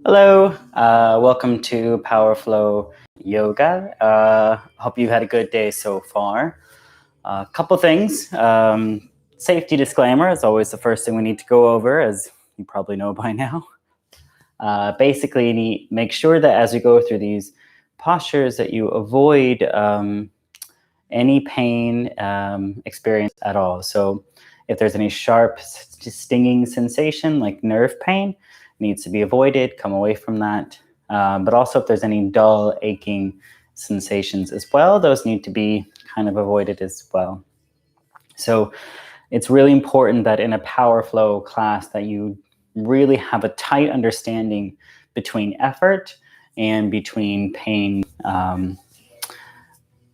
Hello, welcome to Power Flow Yoga. Hope you've had a good day so far. A couple things. Safety disclaimer is always the first thing we need to go over, as you probably know by now. Basically, make sure that as you go through these postures that you avoid any pain experience at all. So if there's any sharp stinging sensation like nerve pain, needs to be avoided, come away from that. But also if there's any dull, aching sensations as well, those need to be kind of avoided as well. So it's really important that in a power flow class that you really have a tight understanding between effort and between pain.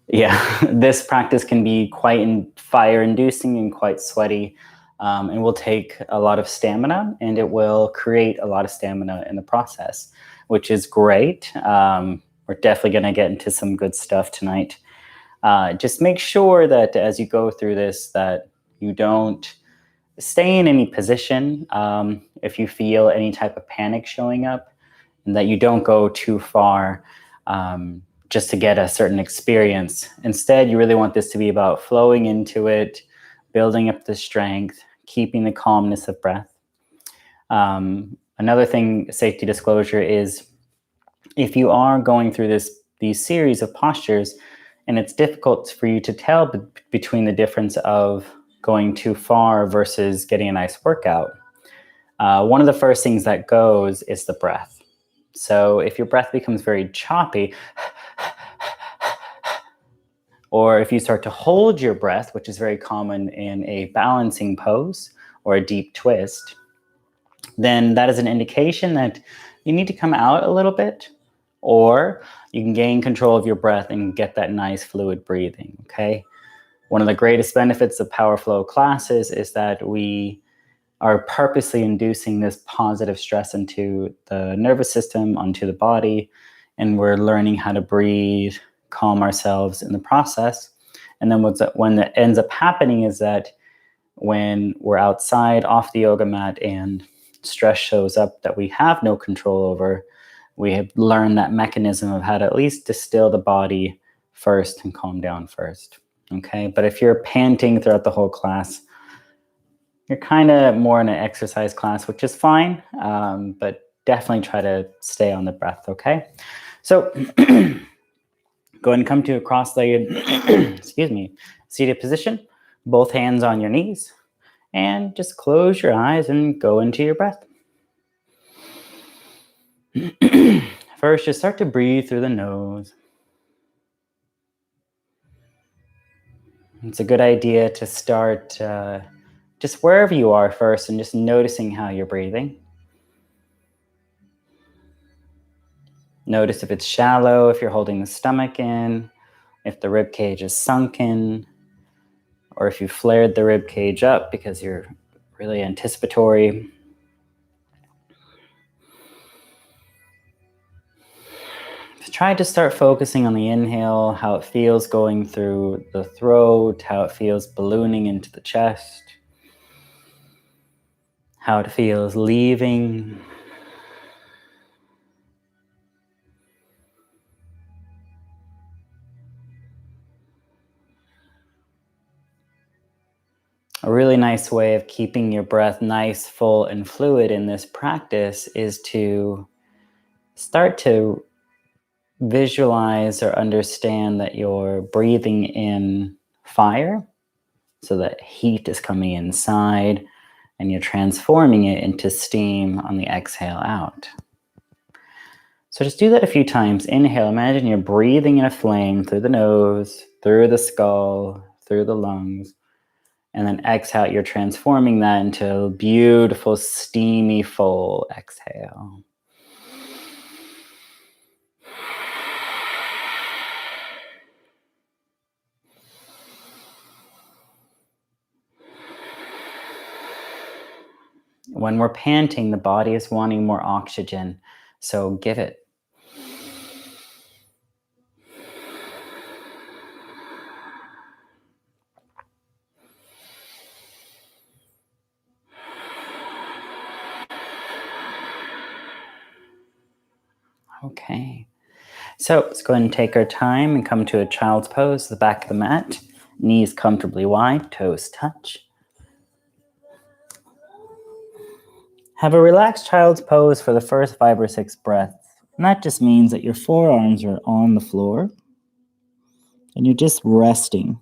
This practice can be quite fire-inducing and quite sweaty, and will take a lot of stamina, and it will create a lot of stamina in the process, which is great. We're definitely going to get into some good stuff tonight. Just make sure that as you go through this, that you don't stay in any position if you feel any type of panic showing up, and that you don't go too far just to get a certain experience. Instead, you really want this to be about flowing into it, building up the strength, keeping the calmness of breath. Another thing, safety disclosure, is if you are going through these series of postures and it's difficult for you to tell between the difference of going too far versus getting a nice workout, one of the first things that goes is the breath. So if your breath becomes very choppy, or if you start to hold your breath, which is very common in a balancing pose or a deep twist, then that is an indication that you need to come out a little bit, or you can gain control of your breath and get that nice fluid breathing, okay? One of the greatest benefits of Power Flow classes is that we are purposely inducing this positive stress into the nervous system, onto the body, and we're learning how to breathe, calm ourselves in the process. And then when that ends up happening is that when we're outside off the yoga mat and stress shows up that we have no control over, we have learned that mechanism of how to at least distill the body first and calm down first. Okay, but if you're panting throughout the whole class, you're kind of more in an exercise class, which is fine, but definitely try to stay on the breath, okay? So go ahead and come to a cross-legged, excuse me, seated position, both hands on your knees, and just close your eyes and go into your breath. First, just start to breathe through the nose. It's a good idea to start just wherever you are first and just noticing how you're breathing. Notice if it's shallow, if you're holding the stomach in, if the rib cage is sunken, or if you flared the rib cage up because you're really anticipatory. Try to start focusing on the inhale, how it feels going through the throat, how it feels ballooning into the chest, how it feels leaving. A really nice way of keeping your breath nice, full, and fluid in this practice is to start to visualize or understand that you're breathing in fire, so that heat is coming inside, and you're transforming it into steam on the exhale out. So just do that a few times. Inhale, imagine you're breathing in a flame through the nose, through the skull, through the lungs. And then exhale, you're transforming that into a beautiful, steamy, full exhale. When we're panting, the body is wanting more oxygen, so give it. Okay. So let's go ahead and take our time and come to a child's pose, the back of the mat, knees comfortably wide, toes touch. Have a relaxed child's pose for the first 5 or 6 breaths. And that just means that your forearms are on the floor and you're just resting.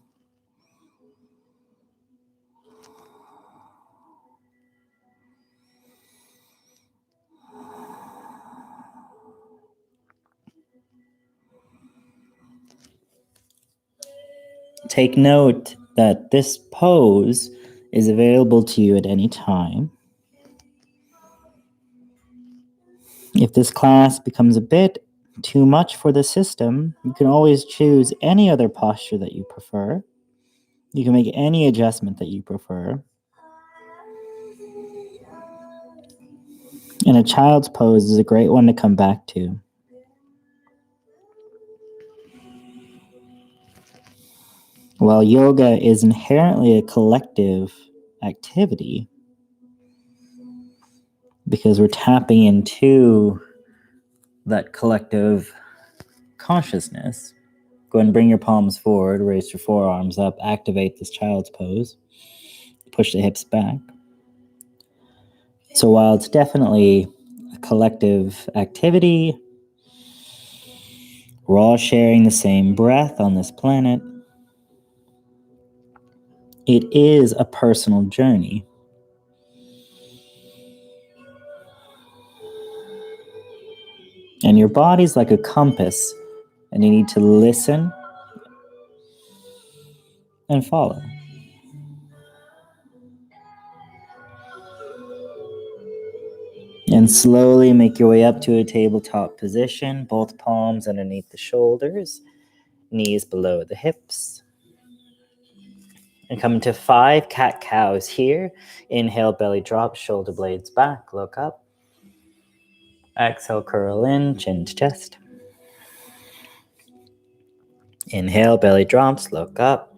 Take note that this pose is available to you at any time. If this class becomes a bit too much for the system, you can always choose any other posture that you prefer. You can make any adjustment that you prefer. And a child's pose is a great one to come back to. While yoga is inherently a collective activity, because we're tapping into that collective consciousness, go ahead and bring your palms forward, raise your forearms up, activate this child's pose, push the hips back. So while it's definitely a collective activity, we're all sharing the same breath on this planet. It is a personal journey. And your body's like a compass, and you need to listen and follow. And slowly make your way up to a tabletop position, both palms underneath the shoulders, knees below the hips. And come to 5 cat-cows here. Inhale, belly drop, shoulder blades back, look up. Exhale, curl in, chin to chest. Inhale, belly drops, look up.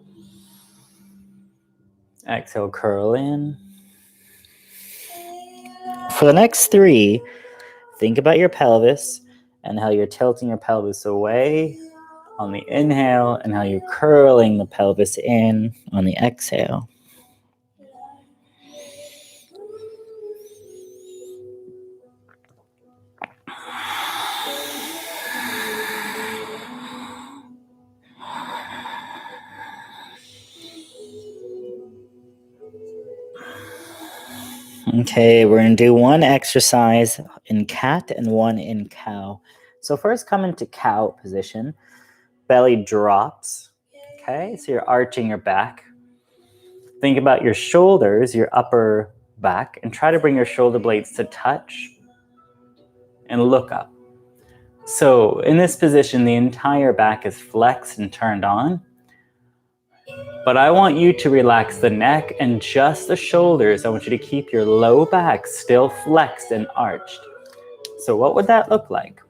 Exhale, curl in. For the next 3, think about your pelvis and how you're tilting your pelvis away on the inhale and how you're curling the pelvis in on the exhale. Okay, we're going to do one exercise in cat and one in cow. So first come into cow position. Belly drops. Okay, so you're arching your back. Think about your shoulders, your upper back, and try to bring your shoulder blades to touch and look up. So in this position, the entire back is flexed and turned on. But I want you to relax the neck and just the shoulders. I want you to keep your low back still flexed and arched. So what would that look like?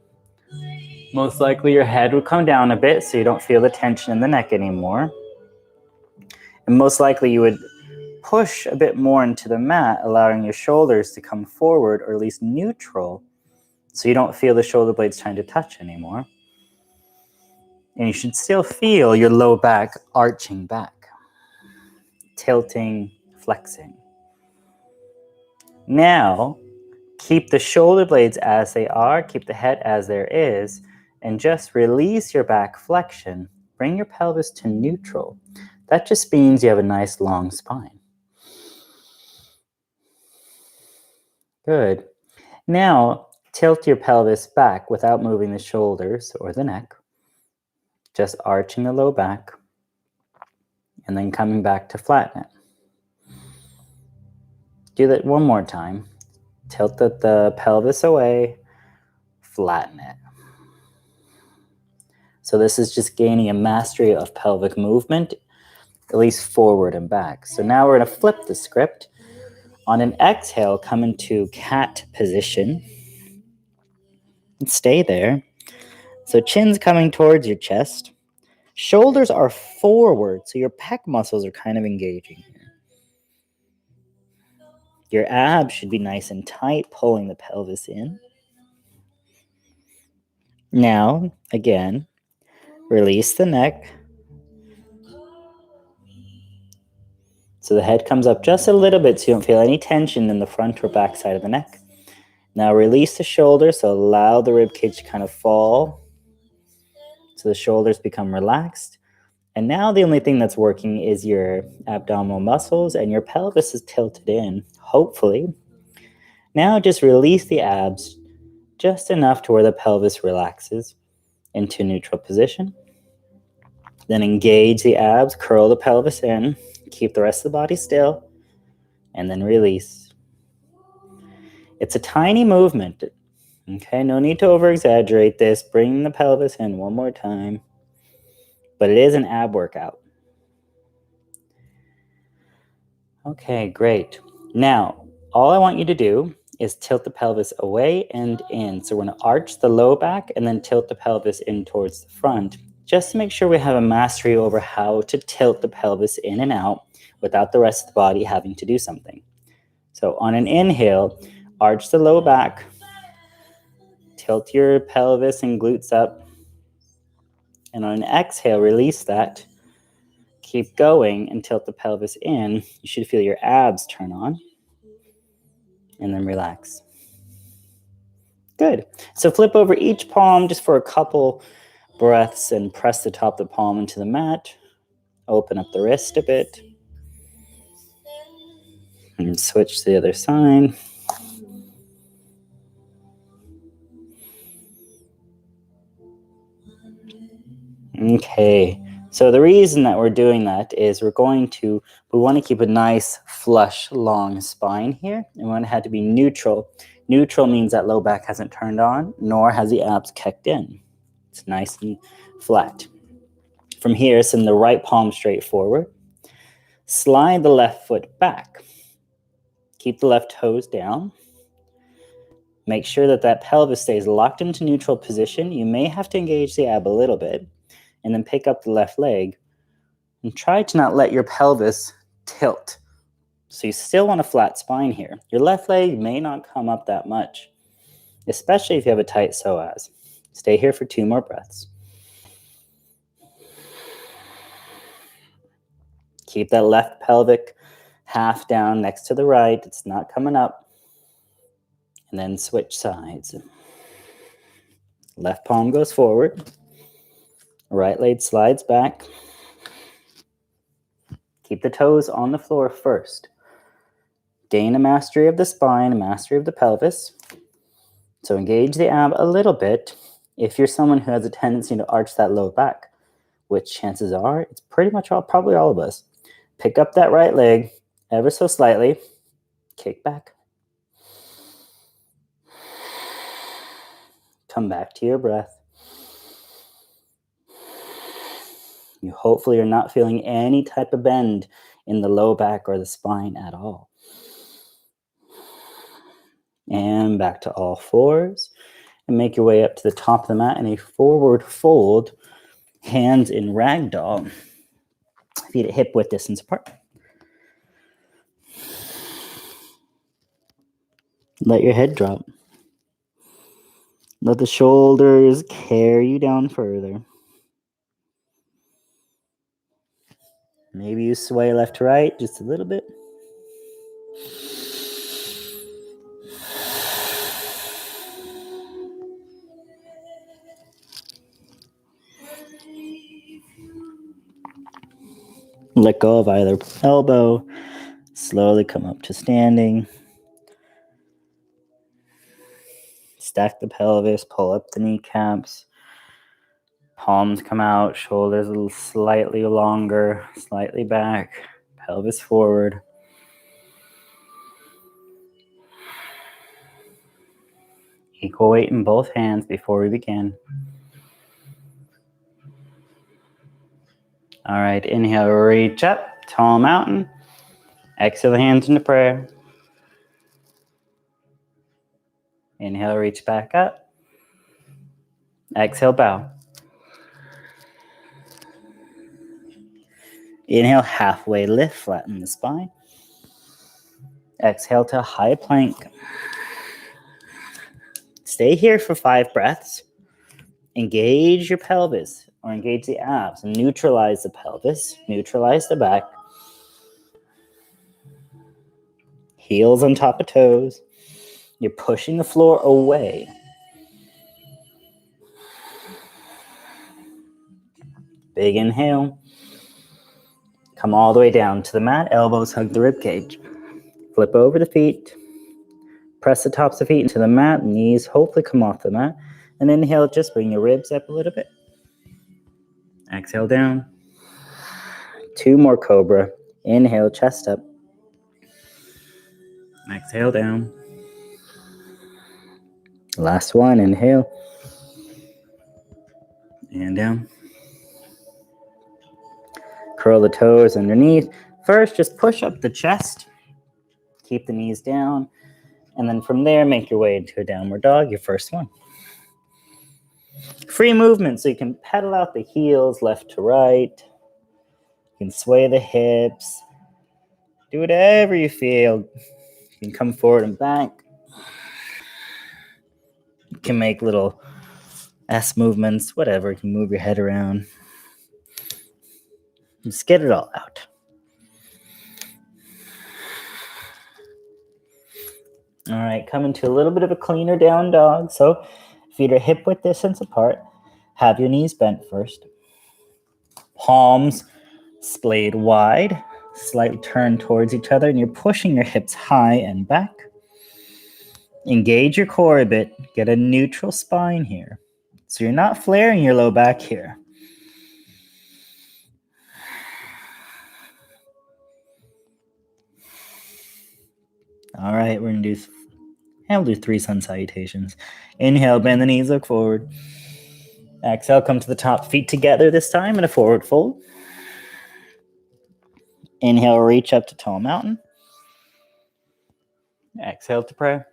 Most likely your head would come down a bit so you don't feel the tension in the neck anymore. And most likely you would push a bit more into the mat, allowing your shoulders to come forward or at least neutral so you don't feel the shoulder blades trying to touch anymore. And you should still feel your low back arching back, tilting, flexing. Now, keep the shoulder blades as they are, keep the head as there is, and just release your back flexion. Bring your pelvis to neutral. That just means you have a nice long spine. Good. Now, tilt your pelvis back without moving the shoulders or the neck. Just arching the low back and then coming back to flatten it. Do that one more time. Tilt the pelvis away, flatten it. So this is just gaining a mastery of pelvic movement, at least forward and back. So now we're going to flip the script. On an exhale, come into cat position. And stay there. So chin's coming towards your chest. Shoulders are forward, so your pec muscles are kind of engaging here. Your abs should be nice and tight, pulling the pelvis in. Now, again, release the neck. So the head comes up just a little bit so you don't feel any tension in the front or back side of the neck. Now release the shoulders, so allow the rib cage to kind of fall so the shoulders become relaxed. And now the only thing that's working is your abdominal muscles and your pelvis is tilted in, hopefully. Now just release the abs just enough to where the pelvis relaxes into neutral position. Then engage the abs, curl the pelvis in, keep the rest of the body still, and then release. It's a tiny movement. Okay, no need to over-exaggerate this. Bring the pelvis in one more time. But it is an ab workout. Okay, great. Now, all I want you to do is tilt the pelvis away and in. So we're going to arch the low back and then tilt the pelvis in towards the front, just to make sure we have a mastery over how to tilt the pelvis in and out without the rest of the body having to do something. So on an inhale, arch the low back, tilt your pelvis and glutes up, and on an exhale, release that. Keep going and tilt the pelvis in. You should feel your abs turn on. And then relax. Good. So flip over each palm just for a couple breaths and press the top of the palm into the mat. Open up the wrist a bit. And switch to the other side. Okay. So the reason that we're doing that is we want to keep a nice, flush, long spine here. And we want it to be neutral. Neutral means that low back hasn't turned on, nor has the abs kicked in. It's nice and flat. From here, send the right palm straight forward. Slide the left foot back. Keep the left toes down. Make sure that pelvis stays locked into neutral position. You may have to engage the ab a little bit. And then pick up the left leg and try to not let your pelvis tilt. So you still want a flat spine here. Your left leg may not come up that much, especially if you have a tight psoas. Stay here for 2 more breaths. Keep that left pelvic half down next to the right. It's not coming up. And then switch sides. Left palm goes forward. Right leg slides back. Keep the toes on the floor first. Gain a mastery of the spine, a mastery of the pelvis. So engage the ab a little bit if you're someone who has a tendency to arch that low back, which chances are it's pretty much probably all of us. Pick up that right leg ever so slightly. Kick back. Come back to your breath. You hopefully are not feeling any type of bend in the low back or the spine at all. And back to all fours. And make your way up to the top of the mat in a forward fold. Hands in ragdoll. Feet at hip width distance apart. Let your head drop. Let the shoulders carry you down further. Maybe you sway left to right just a little bit. Let go of either elbow. Slowly come up to standing. Stack the pelvis, pull up the kneecaps. Palms come out, shoulders a little slightly longer, slightly back, pelvis forward. Equal weight in both hands before we begin. All right, inhale, reach up, tall mountain. Exhale, hands into prayer. Inhale, reach back up. Exhale, bow. Inhale, halfway lift, flatten the spine. Exhale to high plank. Stay here for 5 breaths. Engage your pelvis or engage the abs. Neutralize the pelvis. Neutralize the back. Heels on top of toes. You're pushing the floor away. Big inhale. Come all the way down to the mat. Elbows hug the rib cage. Flip over the feet. Press the tops of the feet into the mat. Knees hopefully come off the mat. And inhale, just bring your ribs up a little bit. Exhale down. 2 more cobra. Inhale, chest up. Exhale down. Last one, inhale. And down. Curl the toes underneath. First, just push up the chest. Keep the knees down. And then from there, make your way into a downward dog, your first one. Free movement, so you can pedal out the heels left to right. You can sway the hips. Do whatever you feel. You can come forward and back. You can make little S movements, whatever. You can move your head around. Just get it all out. All right, come into a little bit of a cleaner down dog. So feet are hip width distance apart. Have your knees bent first. Palms splayed wide, slightly turned towards each other, and you're pushing your hips high and back. Engage your core a bit. Get a neutral spine here. So you're not flaring your low back here. All right, we're going to do, we'll do 3 sun salutations. Inhale, bend the knees, look forward. Exhale, come to the top, feet together this time in a forward fold. Inhale, reach up to tall mountain. Exhale to prayer.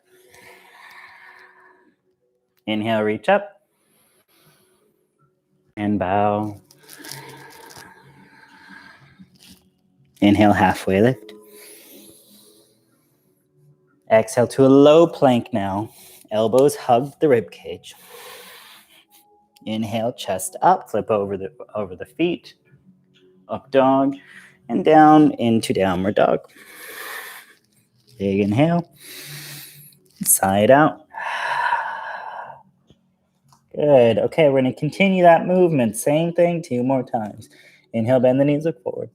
Inhale, reach up. And bow. Inhale, halfway lift. Exhale to a low plank now. Elbows hug the rib cage. Inhale, chest up, flip over the feet. Up dog. And down into downward dog. Big inhale. Side out. Good. Okay, we're going to continue that movement. Same thing 2 more times. Inhale, bend the knees, look forward.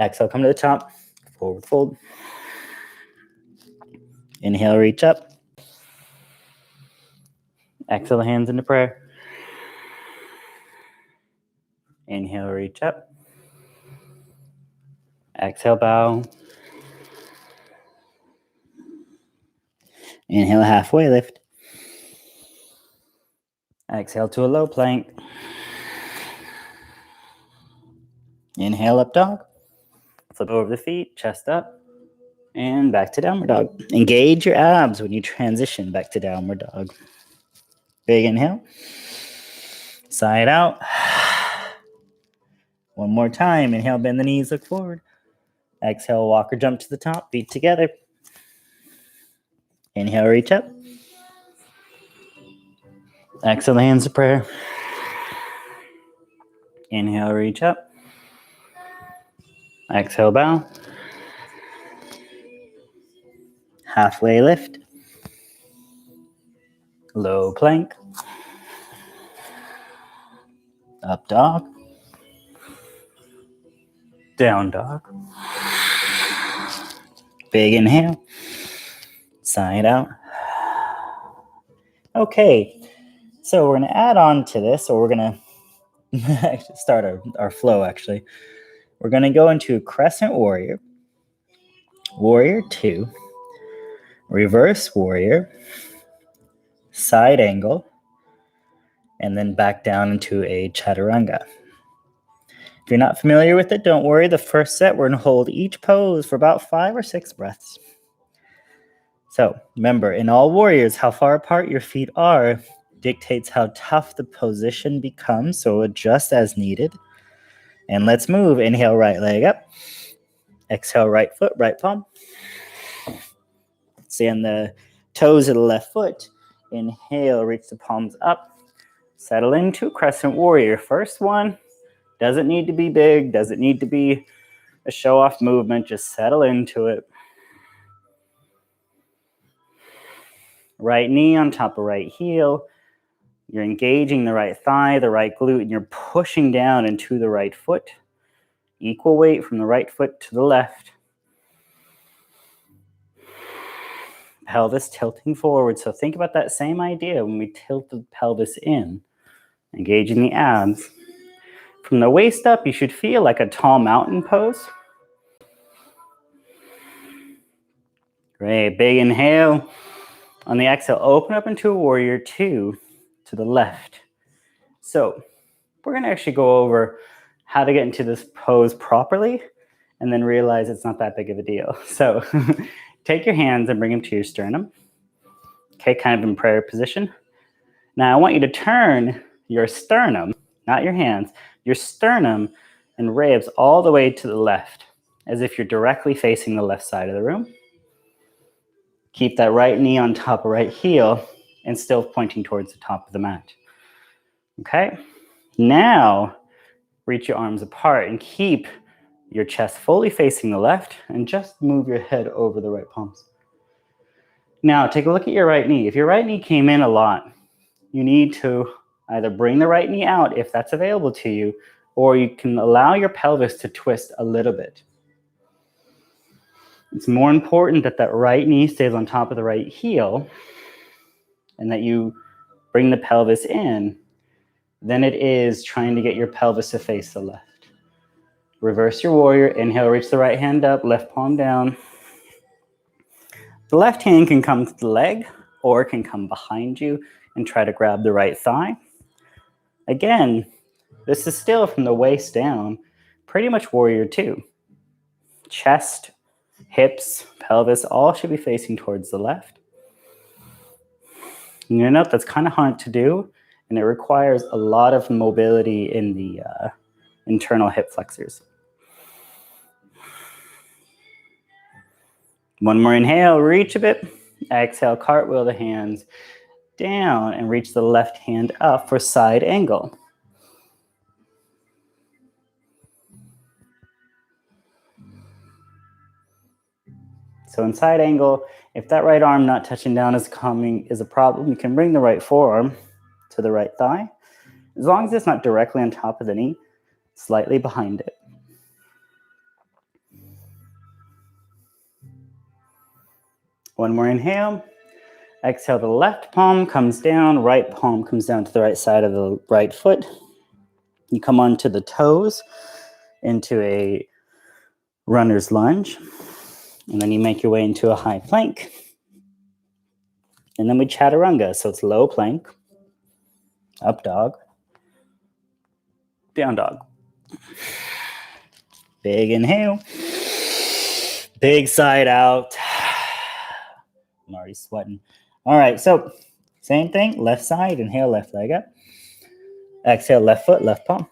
Exhale, come to the top. Forward fold. Inhale, reach up. Exhale, hands into prayer. Inhale, reach up. Exhale, bow. Inhale, halfway lift. Exhale to a low plank. Inhale, up dog. Flip over the feet, chest up. And back to downward dog. Engage your abs when you transition back to downward dog. Big inhale. Side out. 1 more time. Inhale, bend the knees, look forward. Exhale, walk or jump to the top, feet together. Inhale, reach up. Exhale, the hands to prayer. Inhale, reach up. Exhale, bow. Halfway lift. Low plank. Up dog. Down dog. Big inhale. Side out. Okay, so we're going to add on to this, or we're going to start our flow, actually. We're going to go into Crescent Warrior, Warrior 2, Reverse Warrior, Side Angle, and then back down into a Chaturanga. If you're not familiar with it, don't worry. The first set, we're going to hold each pose for about 5 or 6 breaths. So remember, in all warriors, how far apart your feet are dictates how tough the position becomes, so adjust as needed. And let's move. Inhale, right leg up. Exhale, right foot, right palm. Stand the toes of the left foot. Inhale, reach the palms up. Settle into Crescent Warrior. First one, doesn't need to be big, doesn't need to be a show-off movement, just settle into it. Right knee on top of right heel. You're engaging the right thigh, the right glute, and you're pushing down into the right foot. Equal weight from the right foot to the left. Pelvis tilting forward. So think about that same idea when we tilt the pelvis in, engaging the abs. From the waist up, you should feel like a tall mountain pose. Great, big inhale. On the exhale, open up into a warrior two to the left. So we're gonna actually go over how to get into this pose properly and then realize it's not that big of a deal. So take your hands and bring them to your sternum. Okay, kind of in prayer position. Now I want you to turn your sternum, not your hands, your sternum and ribs all the way to the left, as if you're directly facing the left side of the room. Keep that right knee on top of right heel and still pointing towards the top of the mat. Okay, now reach your arms apart and keep your chest fully facing the left and just move your head over the right palms. Now take a look at your right knee. If your right knee came in a lot, you need to either bring the right knee out if that's available to you, or you can allow your pelvis to twist a little bit. It's more important that that right knee stays on top of the right heel and that you bring the pelvis in than it is trying to get your pelvis to face the left. Reverse your warrior. Inhale, reach the right hand up, left palm down. The left hand can come to the leg or it can come behind you and try to grab the right thigh. Again, this is still from the waist down, pretty much warrior two. Chest, hips, pelvis, all should be facing towards the left. And you note that's kind of hard to do, and it requires a lot of mobility in the internal hip flexors. One more inhale, reach a bit. Exhale, cartwheel the hands down and reach the left hand up for side angle. So in side angle, if that right arm not touching down is a problem, you can bring the right forearm to the right thigh, as long as it's not directly on top of the knee, slightly behind it. One more inhale. Exhale, the left palm comes down, right palm comes down to the right side of the right foot. You come onto the toes into a runner's lunge. And then you make your way into a high plank. And then we chaturanga. So it's low plank, up dog, down dog. Big inhale. Big side out. I'm already sweating. All right, so same thing. Left side, inhale, left leg up. Exhale, left foot, left palm.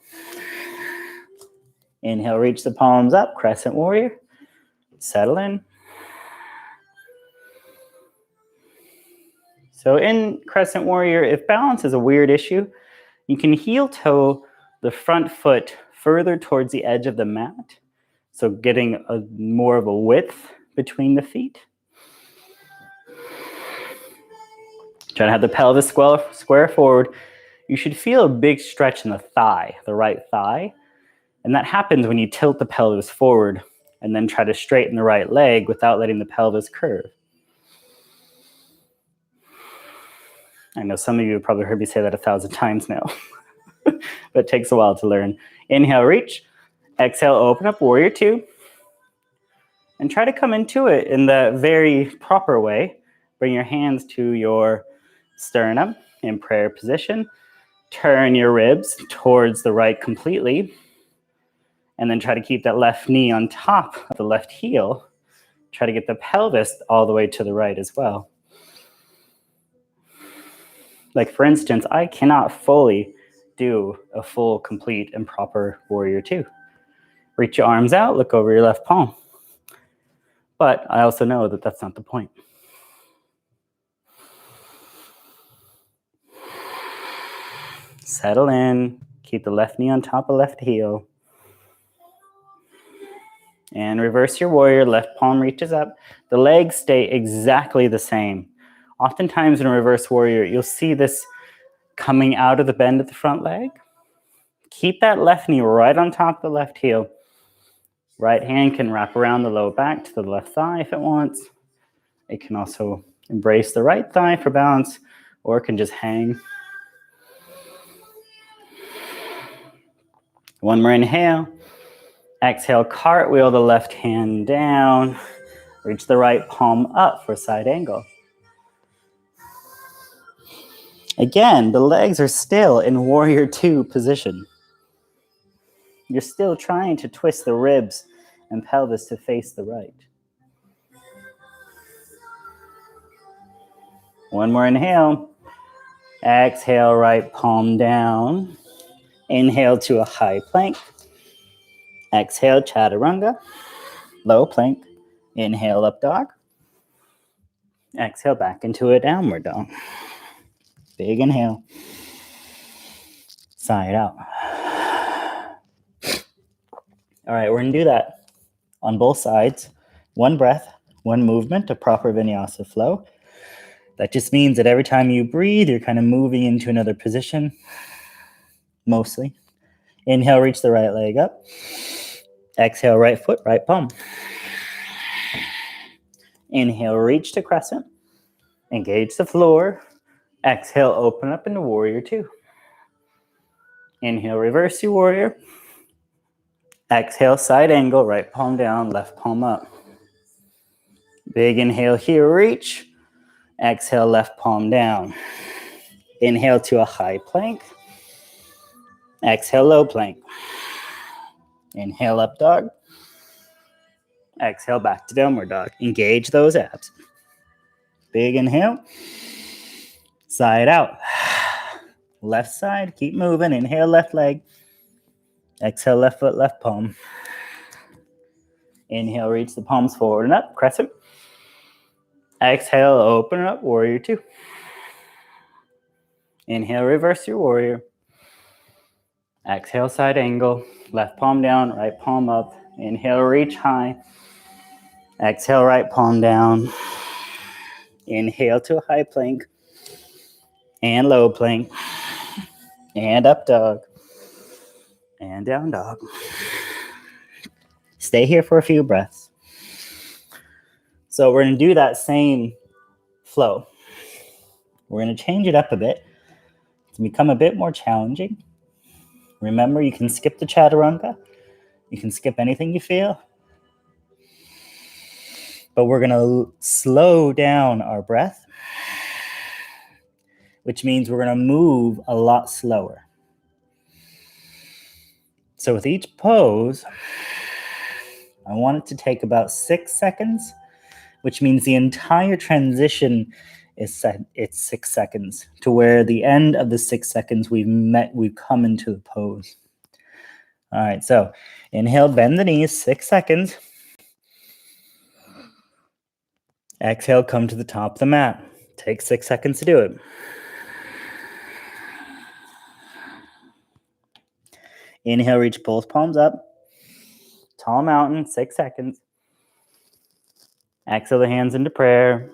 Inhale, reach the palms up, crescent warrior. Settle in. So in crescent warrior, if balance is a weird issue, you can heel toe the front foot further towards the edge of the mat. So getting more of a width between the feet. Try to have the pelvis square forward. You should feel a big stretch in the thigh, the right thigh. And that happens when you tilt the pelvis forward and then try to straighten the right leg without letting the pelvis curve. I know some of you have probably heard me say that 1,000 times now, but it takes a while to learn. Inhale, reach. Exhale, open up, warrior two. And try to come into it in the very proper way. Bring your hands to your sternum in prayer position. Turn your ribs towards the right completely. And then try to keep that left knee on top of the left heel. Try to get the pelvis all the way to the right as well. Like for instance, I cannot fully do a full, complete, and proper warrior two. Reach your arms out, look over your left palm. But I also know that that's not the point. Settle in. Keep the left knee on top of left heel. And reverse your warrior. Left palm reaches up. The legs stay exactly the same. Oftentimes in reverse warrior, you'll see this coming out of the bend of the front leg. Keep that left knee right on top of the left heel. Right hand can wrap around the low back to the left thigh if it wants. It can also embrace the right thigh for balance, or it can just hang. One more inhale. Exhale, cartwheel the left hand down. Reach the right palm up for side angle. Again, the legs are still in warrior two position. You're still trying to twist the ribs and pelvis to face the right. One more inhale. Exhale, right palm down. Inhale to a high plank. Exhale, chaturanga. Low plank. Inhale, up dog. Exhale, back into a downward dog. Big inhale. Side out. All right, we're going to do that on both sides. One breath, one movement, a proper vinyasa flow. That just means that every time you breathe, you're kind of moving into another position, mostly. Inhale, reach the right leg up. Exhale, right foot, right palm. Inhale, reach to crescent. Engage the floor. Exhale, open up into warrior two. Inhale, reverse your warrior. Exhale, side angle, right palm down, left palm up. Big inhale here, reach. Exhale, left palm down. Inhale to a high plank. Exhale, low plank. Inhale, up dog. Exhale, back to downward dog. Engage those abs. Big inhale. Side out. Left side, keep moving. Inhale, left leg. Exhale, left foot, left palm. Inhale, reach the palms forward and up, crescent. Exhale, open up, warrior two. Inhale, reverse your warrior. Exhale, side angle. Left palm down, right palm up. Inhale, reach high. Exhale, right palm down. Inhale to a high plank. And low plank. And up dog. And down dog. Stay here for a few breaths. So we're going to do that same flow. We're going to change it up a bit to become a bit more challenging. Remember, you can skip the chaturanga. You can skip anything you feel. But we're going to slow down our breath, which means we're going to move a lot slower. So with each pose, I want it to take about 6 seconds, which means the entire transition is it's 6 seconds, to where the end of the 6 seconds we've come into the pose. All right, so inhale, bend the knees, 6 seconds. Exhale, come to the top of the mat. Take 6 seconds to do it. Inhale, reach both palms up. Tall mountain, 6 seconds. Exhale the hands into prayer.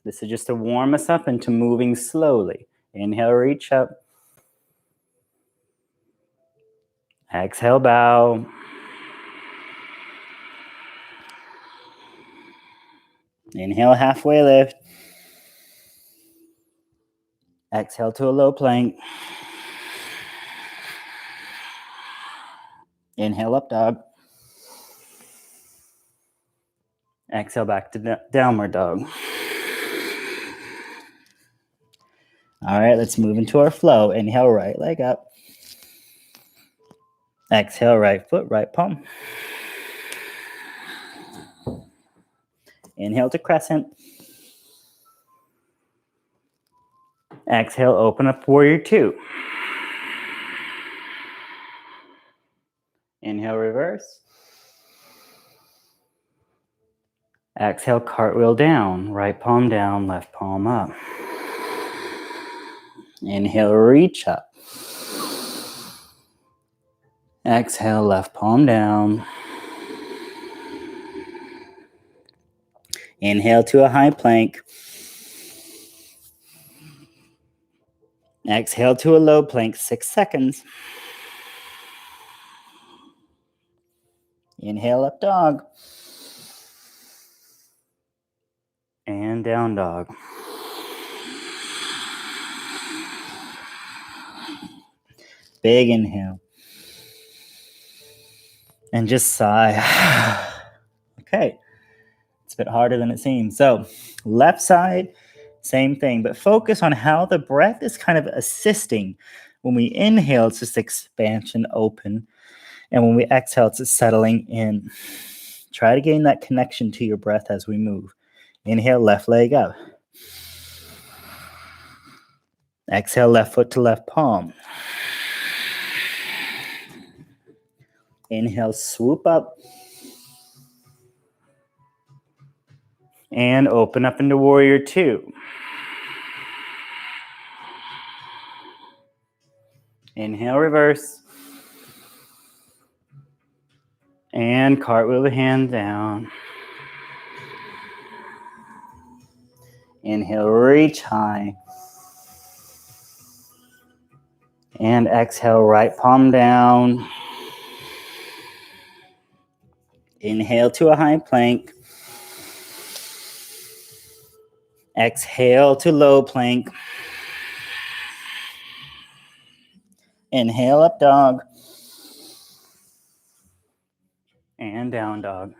This is just to warm us up into moving slowly. Inhale, reach up. Exhale, bow. Inhale, halfway lift. Exhale to a low plank. Inhale, up dog. Exhale, back to downward dog. All right, let's move into our flow. Inhale, right leg up. Exhale, right foot, right palm. Inhale to crescent. Exhale, open up warrior two. Inhale, reverse. Exhale, cartwheel down. Right palm down, left palm up. Inhale, reach up. Exhale, left palm down. Inhale to a high plank. Exhale to a low plank, 6 seconds. Inhale, up dog. And down dog. Big inhale. And just sigh. Okay. It's a bit harder than it seems. So, left side, same thing, but focus on how the breath is kind of assisting. When we inhale, it's just expansion, open. And when we exhale, it's settling in. Try to gain that connection to your breath as we move. Inhale, left leg up. Exhale, left foot to left palm. Inhale, swoop up. And open up into warrior two. Inhale, reverse. And cartwheel the hand down. Inhale, reach high. And exhale, right palm down. Inhale to a high plank. Exhale to low plank. Inhale, up dog. And down dog.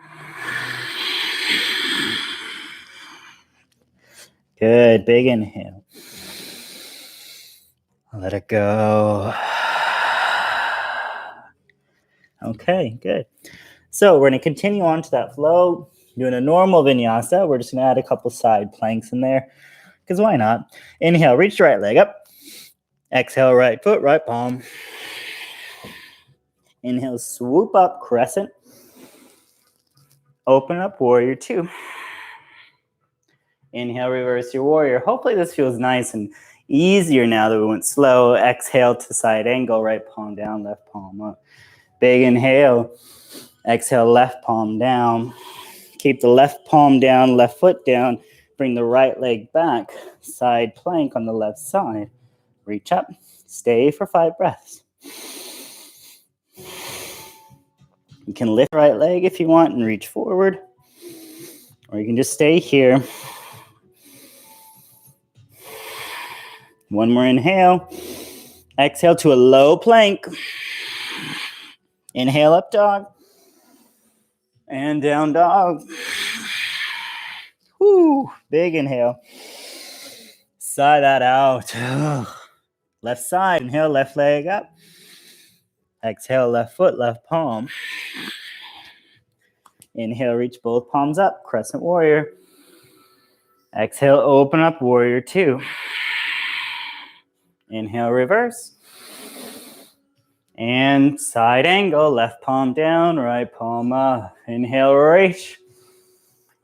Good, big inhale. Let it go. Okay, good. So we're going to continue on to that flow. Doing a normal vinyasa. We're just going to add a couple side planks in there, because why not? Inhale, reach the right leg up. Exhale, right foot, right palm. Inhale, swoop up, crescent. Open up, warrior two. Inhale, reverse your warrior. Hopefully this feels nice and easier now that we went slow. Exhale to side angle, right palm down, left palm up. Big inhale. Exhale, left palm down. Keep the left palm down, left foot down. Bring the right leg back. Side plank on the left side. Reach up. Stay for 5 breaths. You can lift the right leg if you want and reach forward. Or you can just stay here. One more inhale. Exhale to a low plank. Inhale, up dog. And down dog. Whoo, big inhale. Sigh that out. Left side, inhale, left leg up. Exhale, left foot, left palm. Inhale, reach both palms up, crescent warrior. Exhale, open up, warrior two. Inhale, reverse. And side angle, left palm down, right palm up. Inhale, reach.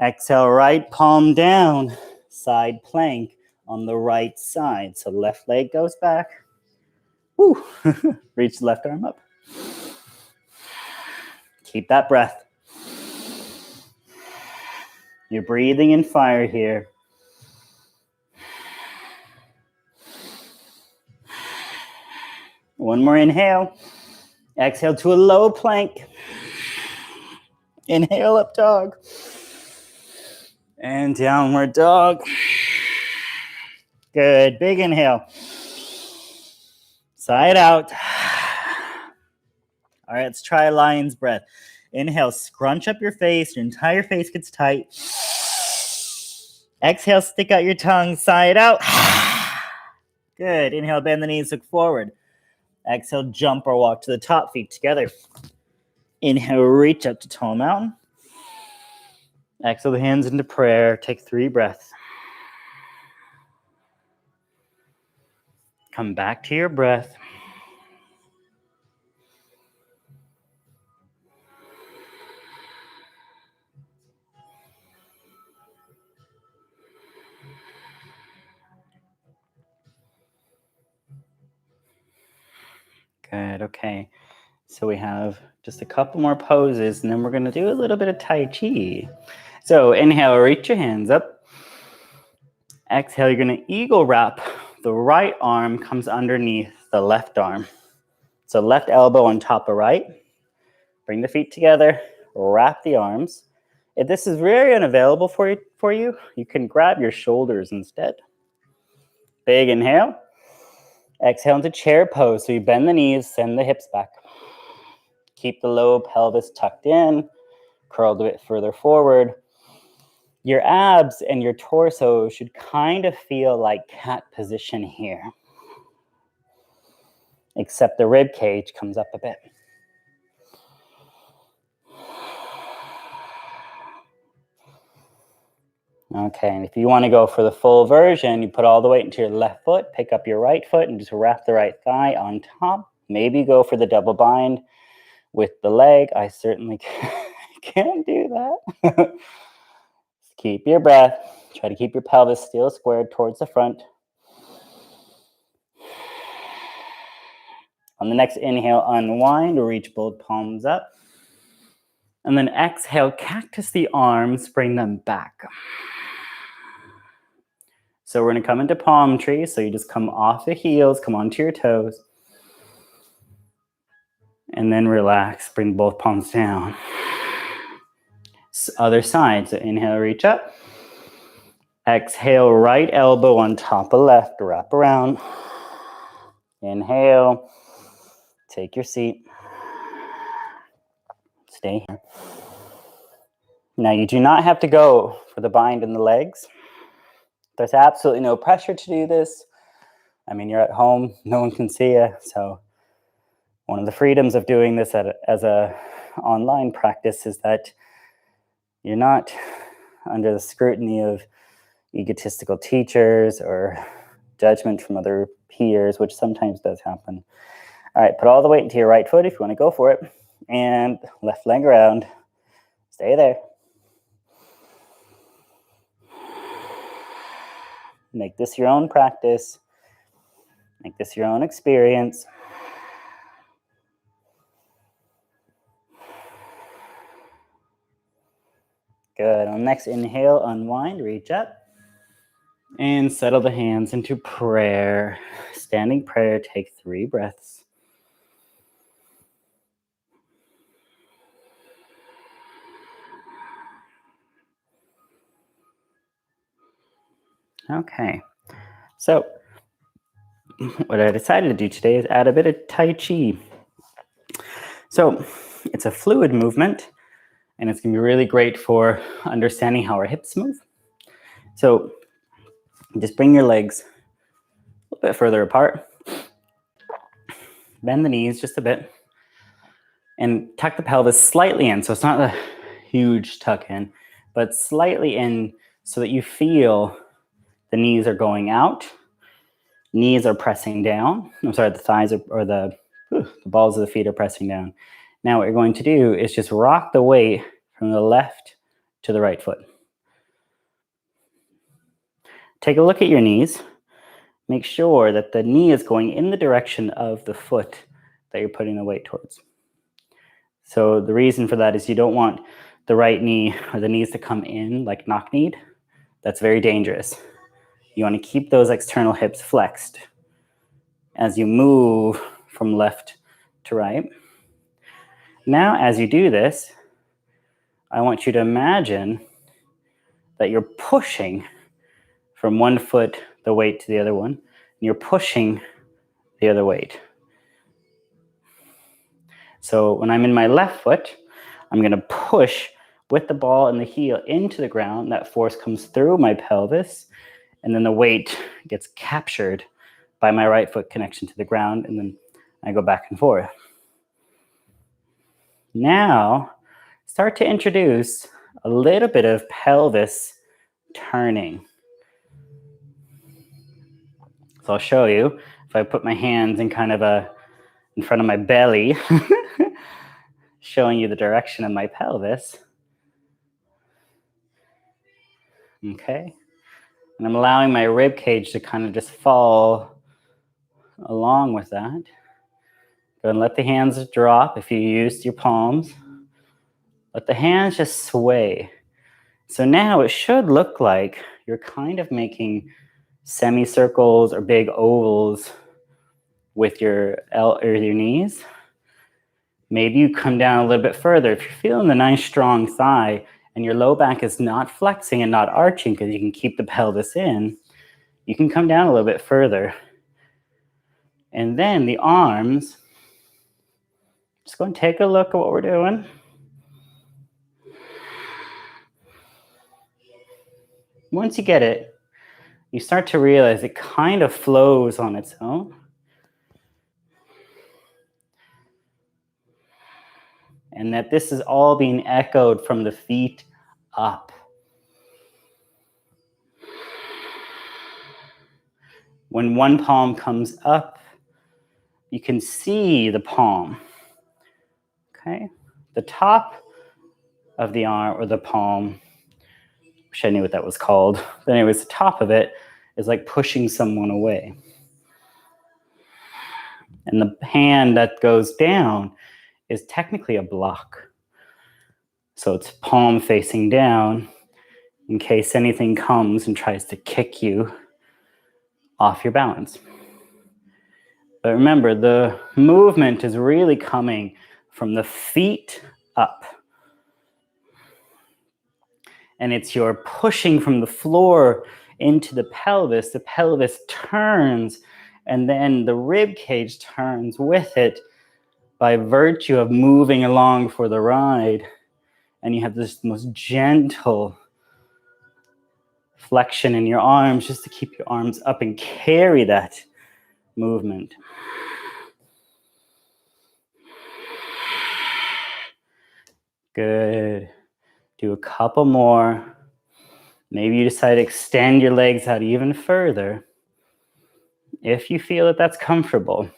Exhale, right palm down, side plank on the right side. So left leg goes back. Woo. Reach the left arm up. Keep that breath. You're breathing in fire here. One more inhale. Exhale to a low plank. Inhale, up dog. And downward dog. Good. Big inhale. Sigh it out. All right, let's try lion's breath. Inhale, scrunch up your face. Your entire face gets tight. Exhale, stick out your tongue. Sigh it out. Good. Inhale, bend the knees, look forward. Exhale, jump or walk to the top, feet together. Inhale, reach up to tall mountain. Exhale the hands into prayer. Take 3 breaths. Come back to your breath. Good. Okay. So we have just a couple more poses, and then we're going to do a little bit of Tai Chi. So inhale, reach your hands up. Exhale, you're going to eagle wrap. The right arm comes underneath the left arm. So left elbow on top of right. Bring the feet together, wrap the arms. If this is very unavailable for you, you can grab your shoulders instead. Big inhale. Exhale into chair pose. So you bend the knees, send the hips back. Keep the low pelvis tucked in, curled a bit further forward. Your abs and your torso should kind of feel like cat position here, except the rib cage comes up a bit. Okay, and if you want to go for the full version, you put all the weight into your left foot, pick up your right foot, and just wrap the right thigh on top. Maybe go for the double bind with the leg. I certainly can't do that. Keep your breath. Try to keep your pelvis still squared towards the front. On the next inhale, unwind, reach both palms up. And then exhale, cactus the arms, bring them back. So we're going to come into palm tree. So you just come off the heels, come onto your toes. And then relax, bring both palms down. Other side, so inhale, reach up. Exhale, right elbow on top of left, wrap around. Inhale, take your seat. Stay here. Now you do not have to go for the bind in the legs. There's absolutely no pressure to do this. I mean, you're at home, no one can see you. So one of the freedoms of doing this as a online practice is that you're not under the scrutiny of egotistical teachers or judgment from other peers, which sometimes does happen. All right, put all the weight into your right foot if you want to go for it. And left leg around. Stay there. Make this your own practice. Make this your own experience. Good. On the next inhale, unwind, reach up. And settle the hands into prayer. Standing prayer, take 3 breaths. Okay. So what I decided to do today is add a bit of Tai Chi. So it's a fluid movement, and it's going to be really great for understanding how our hips move. So just bring your legs a little bit further apart. Bend the knees just a bit. And tuck the pelvis slightly in. So it's not a huge tuck in, but slightly in so that you feel the knees are going out. Knees are pressing down. I'm sorry, the thighs or the balls of the feet are pressing down. Now what you're going to do is just rock the weight from the left to the right foot. Take a look at your knees. Make sure that the knee is going in the direction of the foot that you're putting the weight towards. So the reason for that is you don't want the right knee or the knees to come in like knock-kneed. That's very dangerous. You want to keep those external hips flexed as you move from left to right. Now, as you do this, I want you to imagine that you're pushing from one foot the weight to the other one, and you're pushing the other weight. So when I'm in my left foot, I'm going to push with the ball and the heel into the ground. That force comes through my pelvis, and then the weight gets captured by my right foot connection to the ground, and then I go back and forth. Now, start to introduce a little bit of pelvis turning. So I'll show you. If I put my hands in kind of in front of my belly, showing you the direction of my pelvis. Okay. And I'm allowing my rib cage to kind of just fall along with that. Go and let the hands drop if you used your palms. Let the hands just sway. So now it should look like you're kind of making semicircles or big ovals with your knees. Maybe you come down a little bit further. If you're feeling the nice strong thigh and your low back is not flexing and not arching because you can keep the pelvis in, you can come down a little bit further. And then the arms, just go and take a look at what we're doing. Once you get it, you start to realize it kind of flows on its own. And that this is all being echoed from the feet up. When one palm comes up, you can see the palm. Okay? The top of the arm or the palm, wish I knew what that was called. But anyways, the top of it is like pushing someone away. And the hand that goes down is technically a block. So it's palm facing down in case anything comes and tries to kick you off your balance. But remember, the movement is really coming from the feet up. And it's your pushing from the floor into the pelvis turns, and then the rib cage turns with it by virtue of moving along for the ride. And you have this most gentle flexion in your arms just to keep your arms up and carry that movement. Good. Do a couple more. Maybe you decide to extend your legs out even further if you feel that that's comfortable.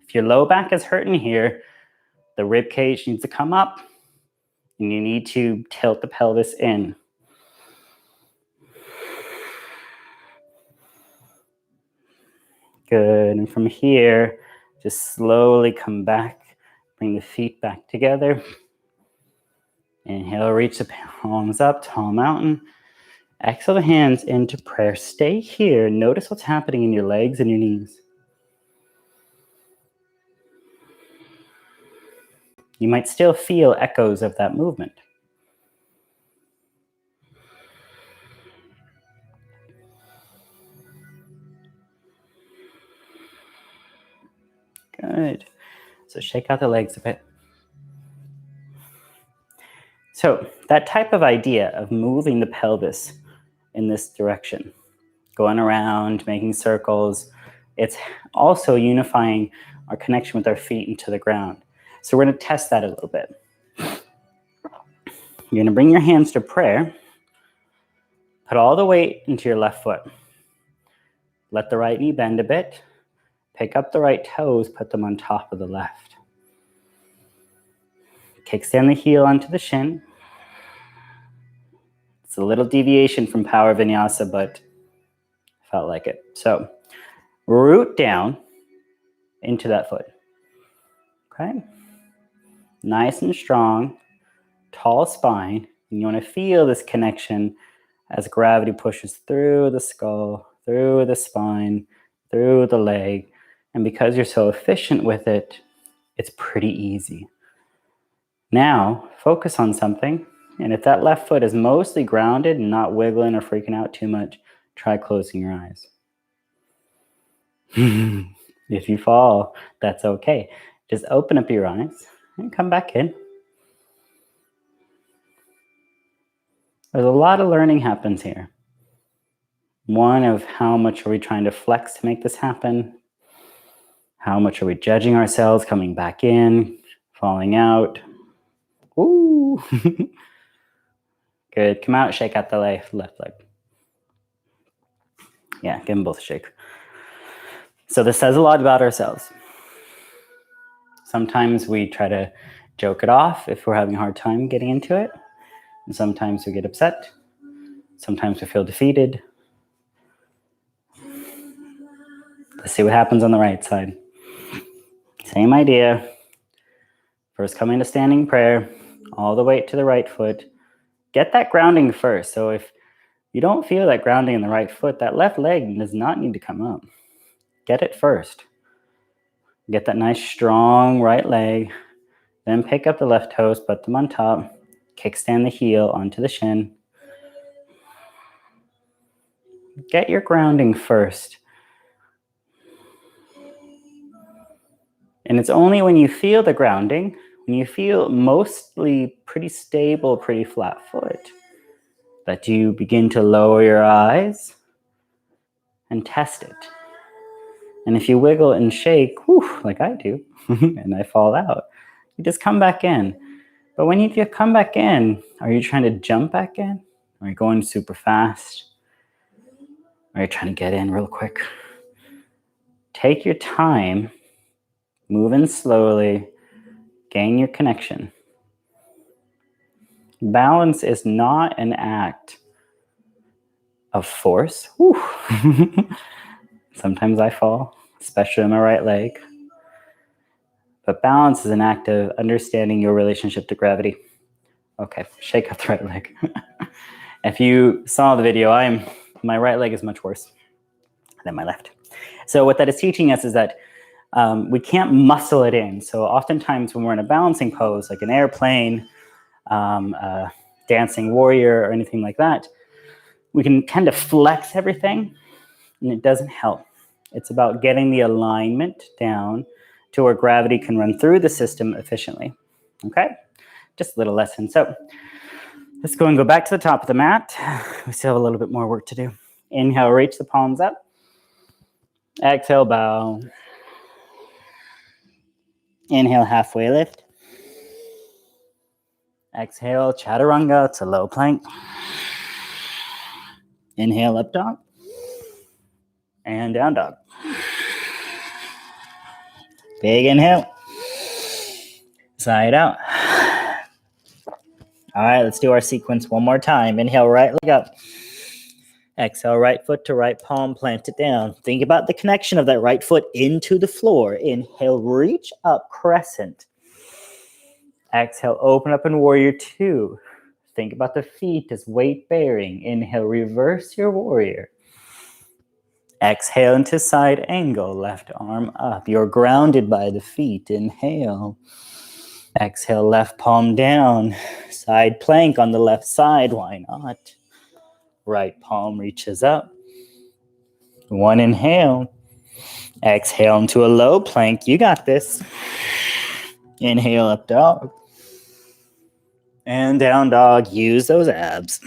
If your low back is hurting here, the rib cage needs to come up and you need to tilt the pelvis in. Good. And from here, just slowly come back. Bring the feet back together. Inhale, reach the palms up, tall mountain. Exhale the hands into prayer. Stay here. Notice what's happening in your legs and your knees. You might still feel echoes of that movement. Good. So shake out the legs a bit. So that type of idea of moving the pelvis in this direction, going around, making circles, it's also unifying our connection with our feet into the ground. So we're going to test that a little bit. You're going to bring your hands to prayer. Put all the weight into your left foot. Let the right knee bend a bit. Pick up the right toes, put them on top of the left. Kickstand the heel onto the shin. It's a little deviation from Power Vinyasa, but I felt like it. So root down into that foot. Okay? Nice and strong, tall spine. And you want to feel this connection as gravity pushes through the skull, through the spine, through the leg. And because you're so efficient with it, it's pretty easy. Now, focus on something. And if that left foot is mostly grounded and not wiggling or freaking out too much, try closing your eyes. If you fall, that's okay. Just open up your eyes and come back in. There's a lot of learning happens here. One of how much are we trying to flex to make this happen? How much are we judging ourselves, coming back in, falling out? Ooh. Good. Come out, shake out the left leg. Yeah, give them both a shake. So this says a lot about ourselves. Sometimes we try to joke it off if we're having a hard time getting into it. And sometimes we get upset. Sometimes we feel defeated. This see what happens on the right side. Same idea. First coming to standing prayer, all the weight to the right foot. Get that grounding first. So if you don't feel that grounding in the right foot, that left leg does not need to come up. Get it first. Get that nice strong right leg. Then pick up the left toes, put them on top. Kickstand the heel onto the shin. Get your grounding first. And it's only when you feel the grounding, when you feel mostly pretty stable, pretty flat foot, that you begin to lower your eyes and test it. And if you wiggle and shake, like I do, and I fall out, you just come back in. But when you come back in, are you trying to jump back in? Are you going super fast? Are you trying to get in real quick? Take your time, move in slowly, gain your connection. Balance is not an act of force. Sometimes I fall, especially on my right leg. But balance is an act of understanding your relationship to gravity. Okay, shake out the right leg. If you saw the video, my right leg is much worse than my left. So what that is teaching us is that we can't muscle it in. So oftentimes when we're in a balancing pose, like an airplane, a dancing warrior, or anything like that, we can tend to flex everything, and it doesn't help. It's about getting the alignment down to where gravity can run through the system efficiently. Okay? Just a little lesson. So let's go back to the top of the mat. We still have a little bit more work to do. Inhale, reach the palms up. Exhale, bow. Inhale, halfway lift. Exhale, chaturanga to low plank. Inhale, up dog. And down dog. Big inhale. Side out. All right, let's do our sequence one more time. Inhale, right leg up. Exhale, right foot to right palm, plant it down. Think about the connection of that right foot into the floor. Inhale, reach up, crescent. Exhale, open up in warrior two. Think about the feet as weight bearing. Inhale, reverse your warrior. Exhale into side angle, left arm up. You're grounded by the feet. Inhale. Exhale, left palm down. Side plank on the left side. Why not? Right palm reaches up. One inhale. Exhale into a low plank. You got this. Inhale, up dog. And down dog. Use those abs.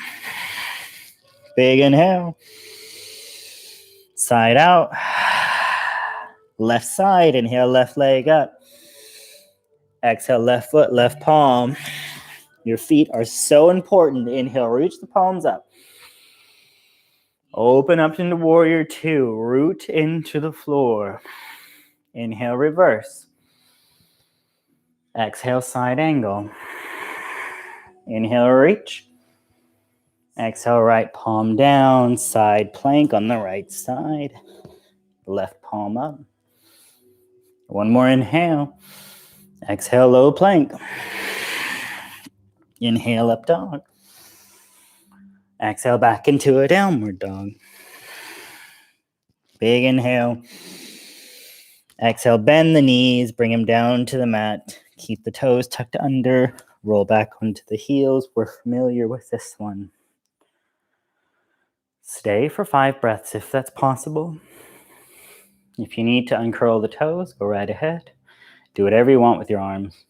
Big inhale. Side out. Left side. Inhale, left leg up. Exhale, left foot, left palm. Your feet are so important. Inhale, reach the palms up. Open up into warrior two. Root into the floor. Inhale, reverse. Exhale, side angle. Inhale, reach. Exhale, right palm down. Side plank on the right side. Left palm up. One more inhale. Exhale, low plank. Inhale, up dog. Exhale, back into a downward dog. Big inhale. Exhale, bend the knees, bring them down to the mat. Keep the toes tucked under. Roll back onto the heels. We're familiar with this one. Stay for 5 breaths if that's possible. If you need to uncurl the toes, go right ahead. Do whatever you want with your arms.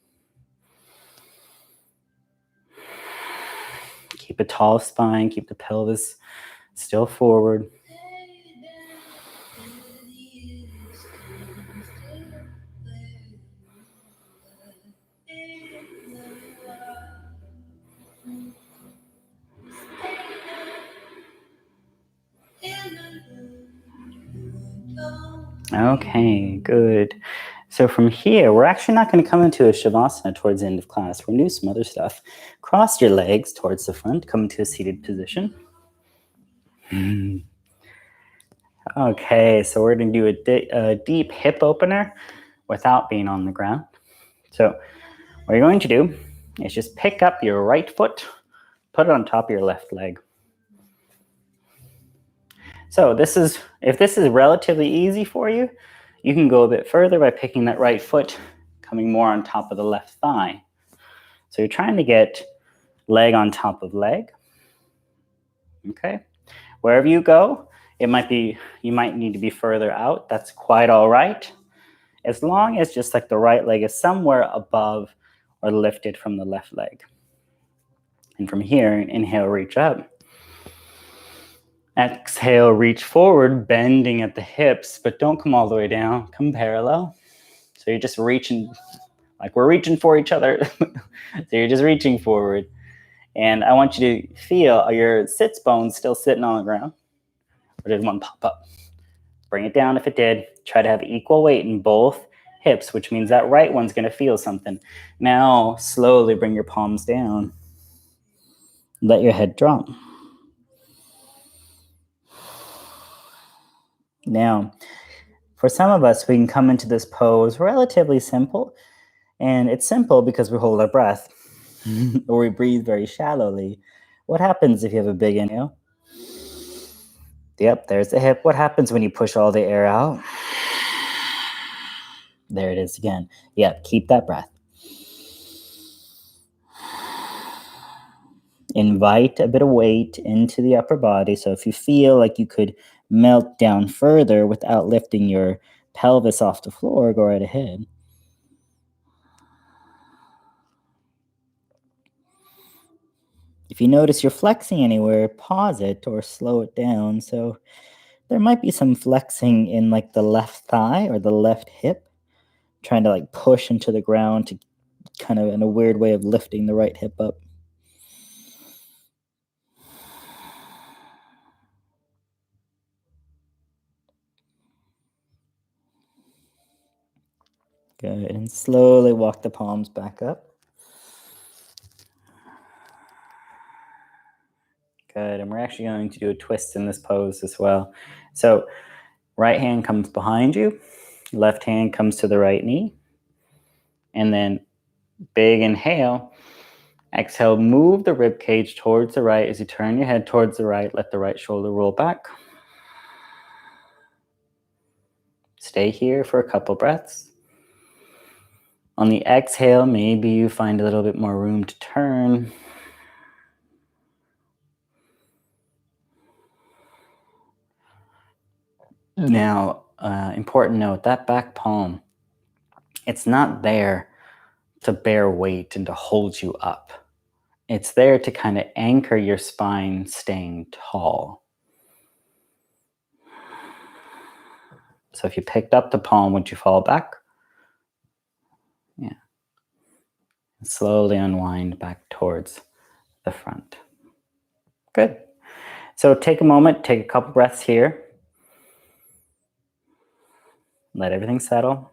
Keep a tall spine. Keep the pelvis still forward. Okay, good. So from here, we're actually not going to come into a Shavasana towards the end of class. We're going to do some other stuff. Cross your legs towards the front. Come into a seated position. Okay, so we're going to do a deep hip opener without being on the ground. So what you're going to do is just pick up your right foot, put it on top of your left leg. So if this is relatively easy for you, you can go a bit further by picking that right foot, coming more on top of the left thigh. So you're trying to get leg on top of leg. Okay. Wherever you go, you might need to be further out. That's quite all right. As long as just like the right leg is somewhere above or lifted from the left leg. And from here, inhale, reach up. Exhale, reach forward, bending at the hips, but don't come all the way down. Come parallel. So you're just reaching, like we're reaching for each other. So you're just reaching forward. And I want you to feel your sits bones still sitting on the ground. Or did one pop up? Bring it down if it did. Try to have equal weight in both hips, which means that right one's going to feel something. Now, slowly bring your palms down. Let your head drop. Now, for some of us, we can come into this pose relatively simple. And it's simple because we hold our breath or we breathe very shallowly. What happens if you have a big inhale? Yep, there's the hip. What happens when you push all the air out? There it is again. Yep, keep that breath. Invite a bit of weight into the upper body. So if you feel like you could melt down further without lifting your pelvis off the floor, go right ahead. If you notice you're flexing anywhere, pause it or slow it down. So there might be some flexing in like the left thigh or the left hip, trying to like push into the ground to kind of in a weird way of lifting the right hip up. Good. And slowly walk the palms back up. Good. And we're actually going to do a twist in this pose as well. So right hand comes behind you, left hand comes to the right knee, and then big inhale. Exhale, move the rib cage towards the right as you turn your head towards the right. Let the right shoulder roll back. Stay here for a couple breaths. On the exhale, maybe you find a little bit more room to turn. Now, important note, that back palm, it's not there to bear weight and to hold you up. It's there to kind of anchor your spine staying tall. So if you picked up the palm, would you fall back? Yeah. Slowly unwind back towards the front. Good. So take a moment, take a couple breaths here. Let everything settle.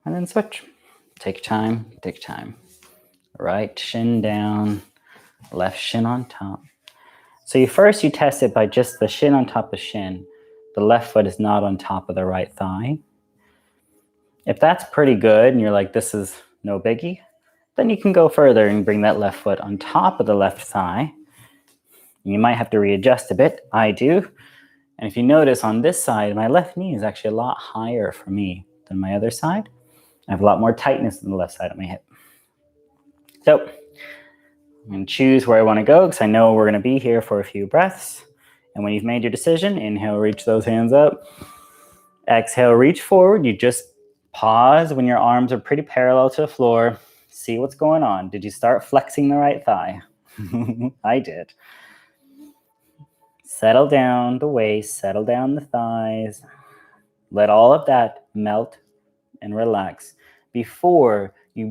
And then switch. Take your time, take your time. Right shin down, left shin on top. So you test it by just the shin on top of shin. The left foot is not on top of the right thigh. If that's pretty good and you're like, this is no biggie, then you can go further and bring that left foot on top of the left thigh. You might have to readjust a bit. I do. And if you notice on this side, my left knee is actually a lot higher for me than my other side. I have a lot more tightness on the left side of my hip. So I'm going to choose where I want to go because I know we're going to be here for a few breaths. And when you've made your decision, inhale, reach those hands up. Exhale, reach forward. You just pause when your arms are pretty parallel to the floor. See what's going on. Did you start flexing the right thigh? I did. Settle down the waist, settle down the thighs. Let all of that melt and relax before you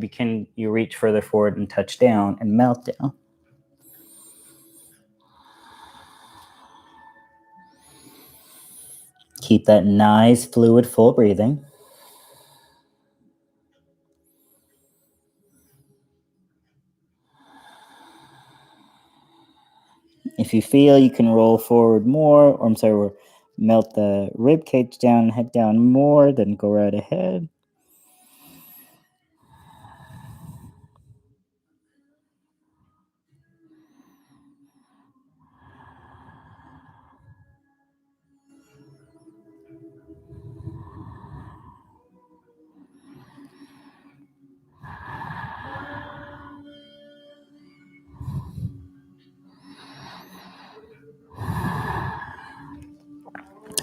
reach further forward and touch down and melt down. Keep that nice, fluid, full breathing. If you feel you can roll forward more, melt the rib cage down, head down more, then go right ahead.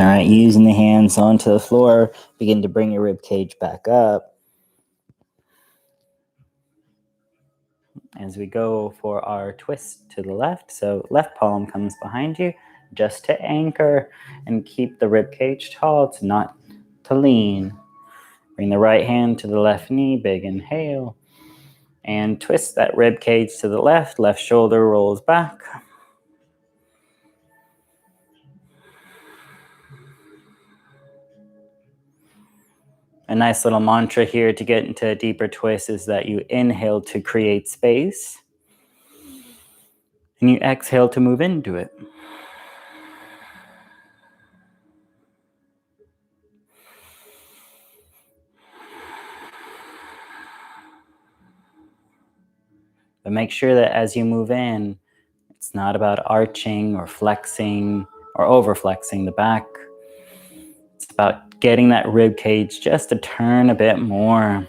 All right, using the hands onto the floor, begin to bring your rib cage back up. As we go for our twist to the left, so left palm comes behind you just to anchor and keep the rib cage tall, to not to lean. Bring the right hand to the left knee, big inhale, and twist that rib cage to the left, left shoulder rolls back. A nice little mantra here to get into a deeper twist is that you inhale to create space, and you exhale to move into it. But make sure that as you move in, it's not about arching or flexing or over flexing the back. It's about getting that rib cage just to turn a bit more.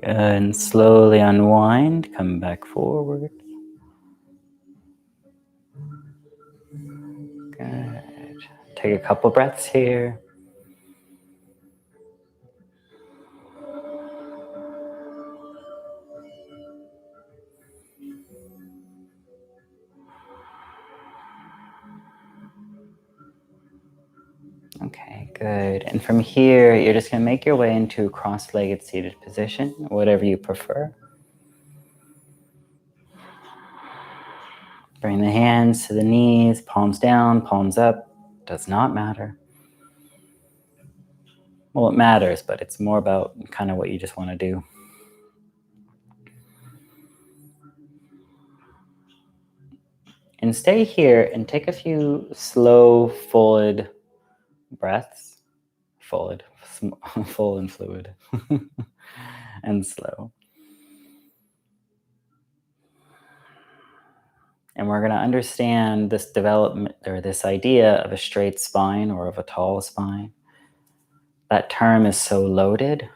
Good. And slowly unwind, come back forward. Good. Take a couple breaths here. Okay, good. And from here, you're just going to make your way into a cross-legged seated position, whatever you prefer. Bring the hands to the knees, palms down, palms up. Does not matter. Well, it matters, but it's more about kind of what you just want to do. And stay here and take a few slow, full breaths. Full and fluid. And slow. And we're going to understand this development or this idea of a straight spine or of a tall spine. That term is so loaded,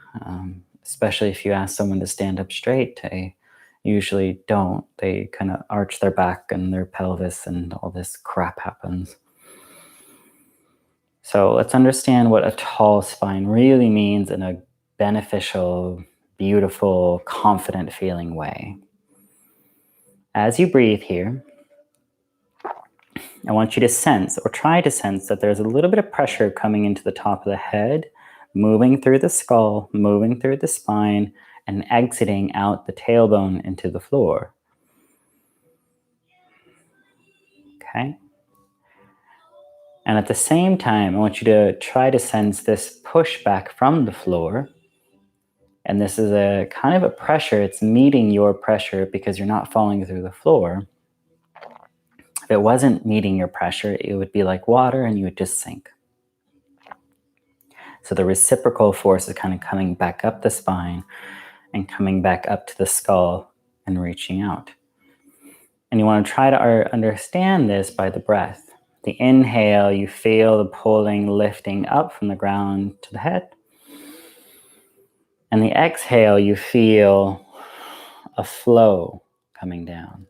especially if you ask someone to stand up straight. They usually don't. They kind of arch their back and their pelvis, and all this crap happens. So let's understand what a tall spine really means in a beneficial, beautiful, confident feeling way. As you breathe here, I want you to sense, or try to sense, that there's a little bit of pressure coming into the top of the head, moving through the skull, moving through the spine, and exiting out the tailbone into the floor. Okay? And at the same time, I want you to try to sense this pushback from the floor. And this is a kind of a pressure. It's meeting your pressure because you're not falling through the floor. If it wasn't meeting your pressure, it would be like water and you would just sink. So the reciprocal force is kind of coming back up the spine and coming back up to the skull and reaching out. And you want to try to understand this by the breath. The inhale, you feel the pulling, lifting up from the ground to the head. And the exhale, you feel a flow coming down.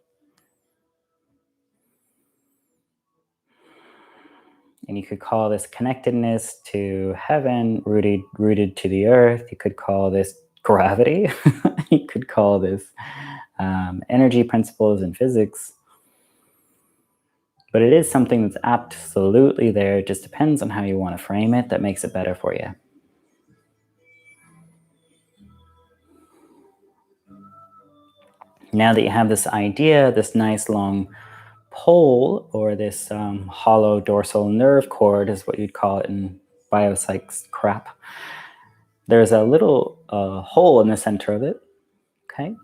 And you could call this connectedness to heaven, rooted to the earth. You could call this gravity. You could call this energy principles in physics. But it is something that's absolutely there. It just depends on how you want to frame it that makes it better for you. Now that you have this idea, this nice long pole, or this hollow dorsal nerve cord is what you'd call it in biopsychs crap. there's a little hole in the center of it, okay?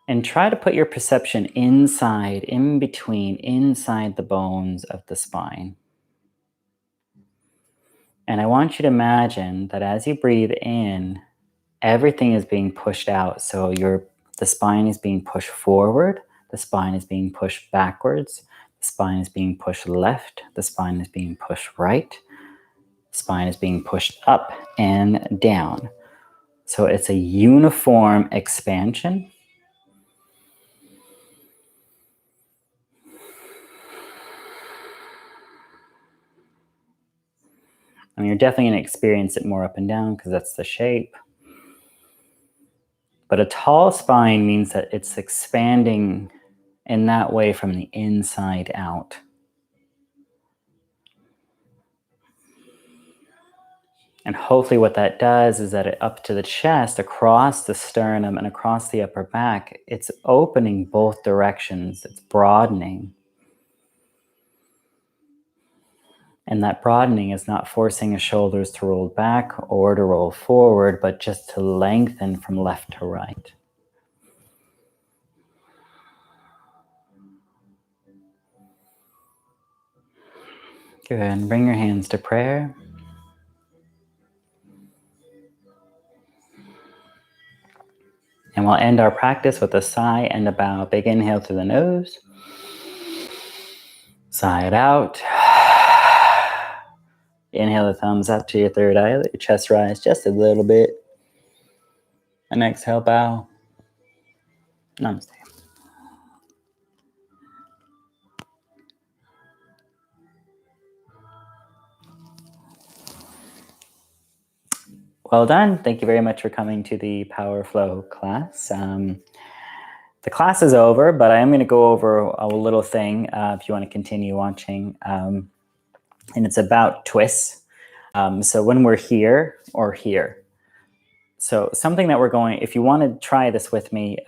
And try to put your perception inside, in between, inside the bones of the spine. And I want you to imagine that as you breathe in, everything is being pushed out. So the spine is being pushed forward, the spine is being pushed backwards, the spine is being pushed left, the spine is being pushed right, the spine is being pushed up and down. So it's a uniform expansion. I mean, you're definitely going to experience it more up and down because that's the shape. But a tall spine means that it's expanding in that way from the inside out. And hopefully what that does is that it up to the chest, across the sternum and across the upper back, it's opening both directions, it's broadening. And that broadening is not forcing the shoulders to roll back or to roll forward, but just to lengthen from left to right. Good, and bring your hands to prayer. And we'll end our practice with a sigh and a bow. Big inhale through the nose. Sigh it out. Inhale the thumbs up to your third eye. Let your chest rise just a little bit. And exhale, bow. Namaste. Well done. Thank you very much for coming to the Power Flow class. The class is over, but I am going to go over a little thing if you want to continue watching. And it's about twists. So when we're here or here. So something that we're going, if you want to try this with me,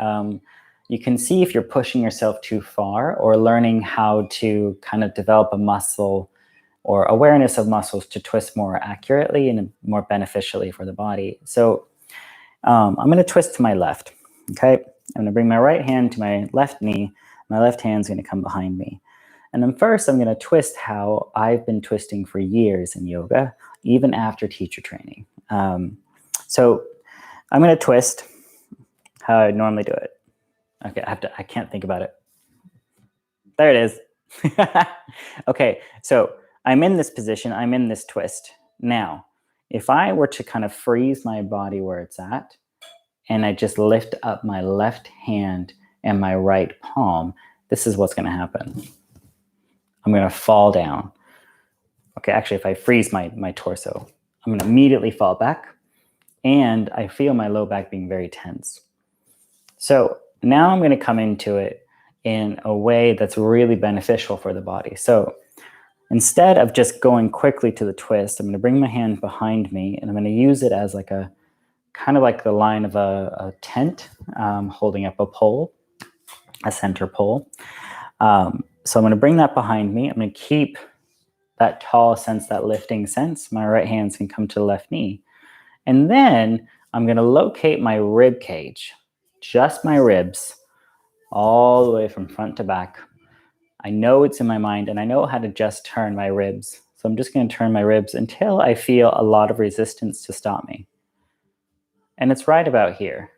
you can see if you're pushing yourself too far or learning how to kind of develop a muscle or awareness of muscles to twist more accurately and more beneficially for the body. So I'm going to twist to my left, okay? I'm going to bring my right hand to my left knee. My left hand's going to come behind me. And then first, I'm going to twist how I've been twisting for years in yoga, even after teacher training. So I'm going to twist how I normally do it. Okay, I can't think about it. There it is. Okay, so I'm in this position. I'm in this twist. Now, if I were to kind of freeze my body where it's at, and I just lift up my left hand and my right palm, this is what's going to happen. I'm going to fall down. Okay, actually, if I freeze my torso, I'm going to immediately fall back, and I feel my low back being very tense. So now I'm going to come into it in a way that's really beneficial for the body. So instead of just going quickly to the twist, I'm going to bring my hand behind me, and I'm going to use it as like a kind of like the line of a tent, holding up a pole, a center pole. So I'm going to bring that behind me. I'm going to keep that tall sense, that lifting sense. My right hand's can come to the left knee. And then I'm going to locate my rib cage, just my ribs, all the way from front to back. I know it's in my mind, and I know how to just turn my ribs. So I'm just going to turn my ribs until I feel a lot of resistance to stop me. And it's right about here.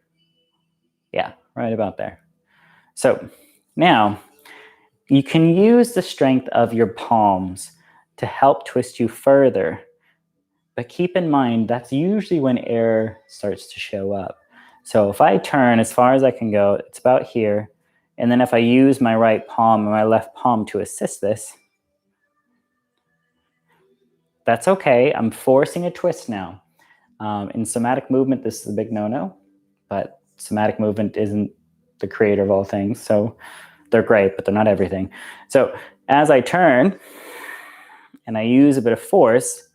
Yeah, right about there. So now you can use the strength of your palms to help twist you further. But keep in mind, that's usually when air starts to show up. So if I turn as far as I can go, it's about here. And then if I use my right palm and my left palm to assist this, that's okay. I'm forcing a twist now. In somatic movement, this is a big no-no, but somatic movement isn't the creator of all things. So they're great, but they're not everything. So as I turn and I use a bit of force,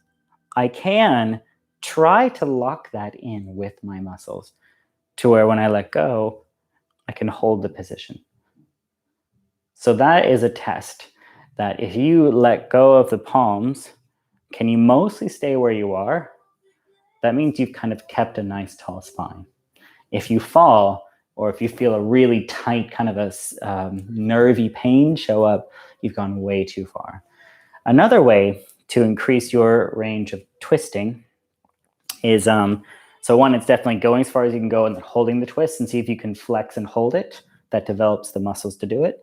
I can try to lock that in with my muscles to where when I let go, I can hold the position. So that is a test that if you let go of the palms, can you mostly stay where you are? that means you've kind of kept a nice tall spine. If you fall, or if you feel a really tight kind of a nervy pain show up, you've gone way too far. Another way to increase your range of twisting is, so one, it's definitely going as far as you can go and then holding the twist and see if you can flex and hold it. That develops the muscles to do it.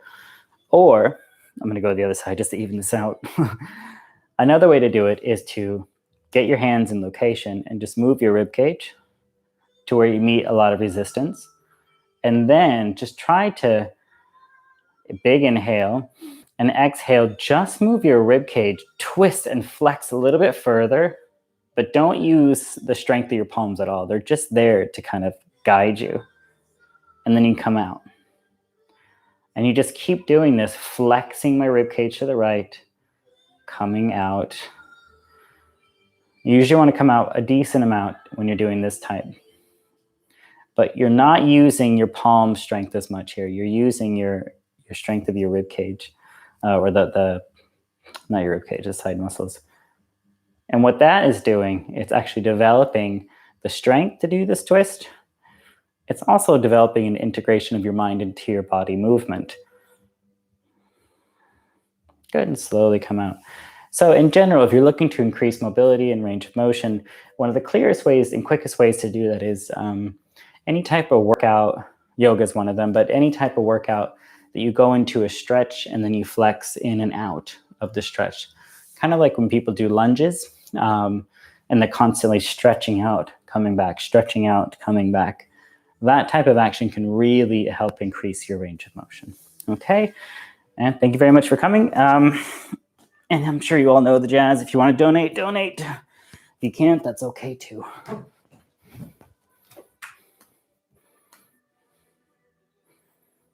Or, I'm gonna go to the other side just to even this out. Another way to do it is to get your hands in location and just move your rib cage to where you meet a lot of resistance. And then just try to, big inhale, and exhale, just move your rib cage, twist and flex a little bit further, but don't use the strength of your palms at all. They're just there to kind of guide you. And then you come out. And you just keep doing this, flexing my rib cage to the right, coming out. You usually want to come out a decent amount when you're doing this type. But you're not using your palm strength as much here. You're using your strength of your rib cage, or the not your rib cage, the side muscles. And what that is doing, it's actually developing the strength to do this twist. It's also developing an integration of your mind into your body movement. Good, and slowly come out. So in general, if you're looking to increase mobility and range of motion, one of the clearest ways and quickest ways to do that is any type of workout. Yoga is one of them, but any type of workout that you go into a stretch and then you flex in and out of the stretch. Kind of like when people do lunges and they're constantly stretching out, coming back, stretching out, coming back. That type of action can really help increase your range of motion. Okay, and thank you very much for coming. And I'm sure you all know the jazz. If you want to donate, donate. If you can't, that's okay too.